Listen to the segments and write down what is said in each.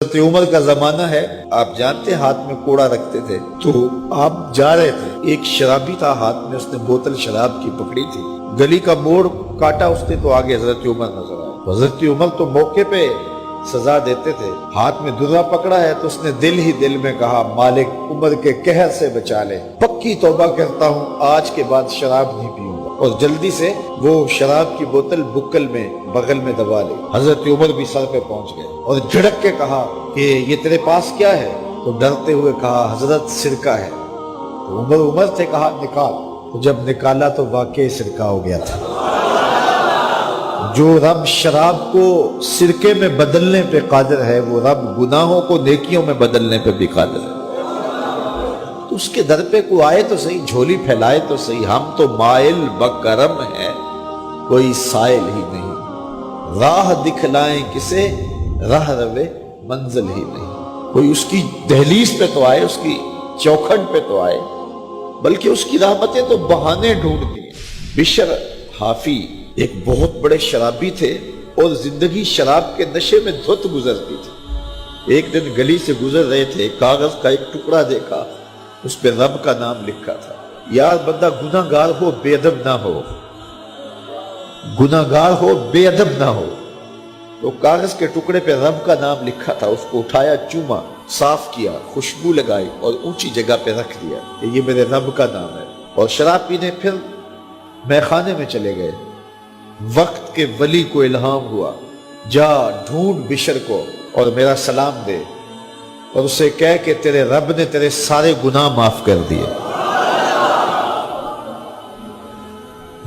حضرت عمر کا زمانہ ہے، آپ جانتے ہاتھ میں کوڑا رکھتے تھے، تو آپ جا رہے تھے، ایک شرابی تھا، ہاتھ میں اس نے بوتل شراب کی پکڑی تھی، گلی کا موڑ کاٹا اس نے تو آگے حضرت عمر نظر آئے۔ حضرت عمر تو موقع پہ سزا دیتے تھے، ہاتھ میں درہ پکڑا ہے تو اس نے دل ہی دل میں کہا مالک عمر کے قہر سے بچا لے، پکی توبہ کرتا ہوں آج کے بعد شراب نہیں پیوں گا، اور جلدی سے وہ شراب کی بوتل بکل میں بغل میں دبا لی۔ حضرت عمر بھی سر پہ پہنچ گئے اور جھڑک کے کہا کہ یہ تیرے پاس کیا ہے؟ تو ڈرتے ہوئے کہا حضرت سرکہ ہے۔ تو عمر سے کہا نکال، تو جب نکالا تو واقعی سرکہ ہو گیا تھا۔ جو رب شراب کو سرکے میں بدلنے پہ قادر ہے، وہ رب گناہوں کو نیکیوں میں بدلنے پہ بھی قادر ہے۔ تو اس کے در پہ کوئی آئے تو صحیح، جھولی پھیلائے تو صحیح، ہم تو مائل بکرم ہیں، کوئی سائل ہی نہیں، راہ دکھلائیں کسے، راہ روے منزل ہی نہیں۔ کوئی اس کی دہلیز پہ تو آئے، اس کی چوکھٹ پہ تو آئے، بلکہ اس کی رحمتیں تو بہانے ڈھونڈتی ہیں۔ بشر حافی ایک بہت بڑے شرابی تھے اور زندگی شراب کے نشے میں دھت گزرتی تھی۔ ایک دن گلی سے گزر رہے تھے، کاغذ کا ایک ٹکڑا دیکھا، اس پہ رب کا نام لکھا تھا۔ یار بندہ گناہ گار ہو بے ادب نہ ہو، گناہ گار ہو بے ادب نہ ہو۔ تو کاغذ کے ٹکڑے پہ رب کا نام لکھا تھا، اس کو اٹھایا، چوما، صاف کیا، خوشبو لگائی اور اونچی جگہ پہ رکھ دیا کہ یہ میرے رب کا نام ہے، اور شراب پینے پھر میخانے میں چلے گئے۔ وقت کے ولی کو الہام ہوا، جا ڈھونڈ بشر کو اور میرا سلام دے، اور اسے کہہ کہ تیرے رب نے تیرے سارے گناہ معاف کر دیے۔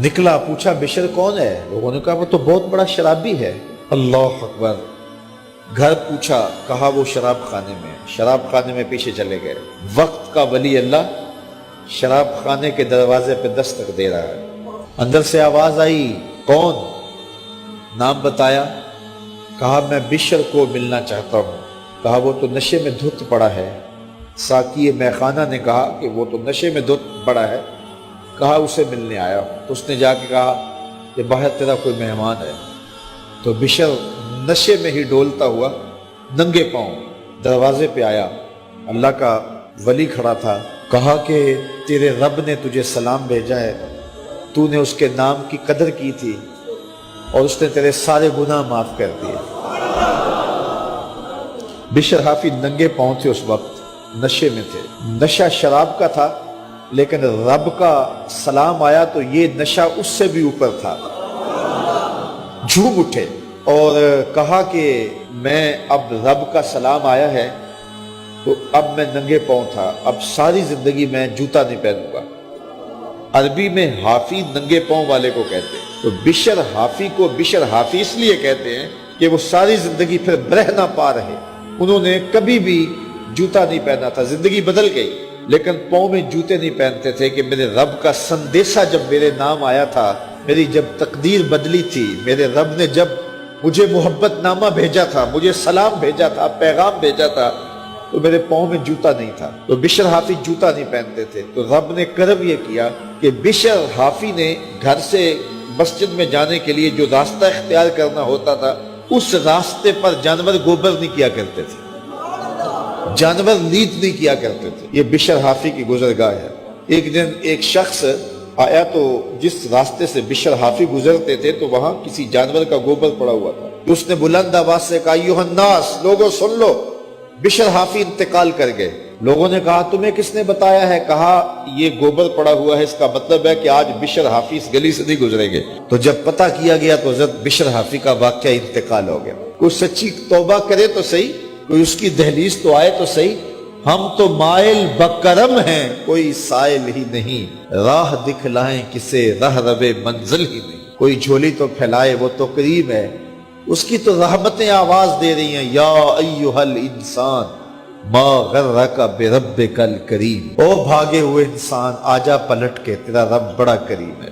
نکلا، پوچھا بشر کون ہے؟ لوگوں نے کہا وہ تو بہت بڑا شرابی ہے۔ اللہ اکبر۔ گھر پوچھا، کہا وہ شراب خانے میں۔ شراب خانے میں پیچھے چلے گئے۔ وقت کا ولی اللہ شراب خانے کے دروازے پہ دستک دے رہا ہے۔ اندر سے آواز آئی، کون؟ نام بتایا، کہا میں بشر کو ملنا چاہتا ہوں۔ کہا وہ تو نشے میں دھت پڑا ہے۔ ساقی میخانہ نے کہا کہ وہ تو نشے میں دھت پڑا ہے، کہا اسے ملنے آیا ہوں۔ تو اس نے جا کے کہا کہ باہر تیرا کوئی مہمان ہے۔ تو بشر نشے میں ہی ڈولتا ہوا ننگے پاؤں دروازے پہ آیا۔ اللہ کا ولی کھڑا تھا، کہا کہ تیرے رب نے تجھے سلام بھیجا ہے، تو نے اس کے نام کی قدر کی تھی اور اس نے تیرے سارے گناہ معاف کر دیے۔ بشر حافی ننگے پاؤں تھے، اس وقت نشے میں تھے۔ نشہ شراب کا تھا، لیکن رب کا سلام آیا تو یہ نشہ اس سے بھی اوپر تھا۔ جھوم اٹھے اور کہا کہ میں اب رب کا سلام آیا ہے تو اب میں ننگے پاؤں تھا، اب ساری زندگی میں جوتا نہیں پہنوں گا۔ عربی میں حافی ننگے پاؤں والے کو کہتے ہیں، تو بشر حافی کو بشر حافی اس لیے کہتے ہیں کہ وہ ساری زندگی پھر برہنہ پا رہے، انہوں نے کبھی بھی جوتا نہیں پہنا تھا، زندگی بدل گئی لیکن پاؤں میں جوتے نہیں پہنتے تھے کہ میرے رب کا سندیسہ جب میرے نام آیا تھا، میری جب تقدیر بدلی تھی، میرے رب نے جب مجھے محبت نامہ بھیجا تھا، مجھے سلام بھیجا تھا، پیغام بھیجا تھا، تو میرے پاؤں میں جوتا نہیں تھا۔ تو بشر حافی جوتا نہیں پہنتے تھے، تو رب نے کرم یہ کیا کہ بشر حافی نے گھر سے مسجد میں جانے کے لیے جو راستہ اختیار کرنا ہوتا تھا، اس راستے پر جانور گوبر نہیں کیا کرتے تھے، جانور لیت نہیں کیا کرتے تھے۔ یہ بشر حافی کی گزرگاہ ہے۔ ایک دن ایک شخص آیا تو جس راستے سے بشر حافی گزرتے تھے تو وہاں کسی جانور کا گوبر پڑا ہوا تھا۔ اس نے بلند آواز سے کہا، ایھا الناس، لوگوں سن لو، بشر حافی انتقال کر گئے۔ لوگوں نے کہا تمہیں کس نے بتایا ہے؟ کہا یہ گوبر پڑا ہوا ہے، اس کا مطلب ہے کہ آج بشر حافی اس گلی سے نہیں گزریں گے۔ تو جب پتہ کیا گیا تو حضرت بشر حافی کا واقعہ انتقال ہو گیا۔ کوئی سچی توبہ کرے تو صحیح، کوئی اس کی دہلیز تو آئے تو صحیح، ہم تو مائل بکرم ہیں، کوئی سائل ہی نہیں، راہ دکھلائیں کسے، راہ روے منزل ہی نہیں۔ کوئی جھولی تو پھیلائے، وہ تو کریم ہے، اس کی تو رحمتیں آواز دے رہی ہیں، یا ایھا الانسان ما غرک بربک الکریم، او بھاگے ہوئے انسان، آجا پلٹ کے، تیرا رب بڑا کریم ہے۔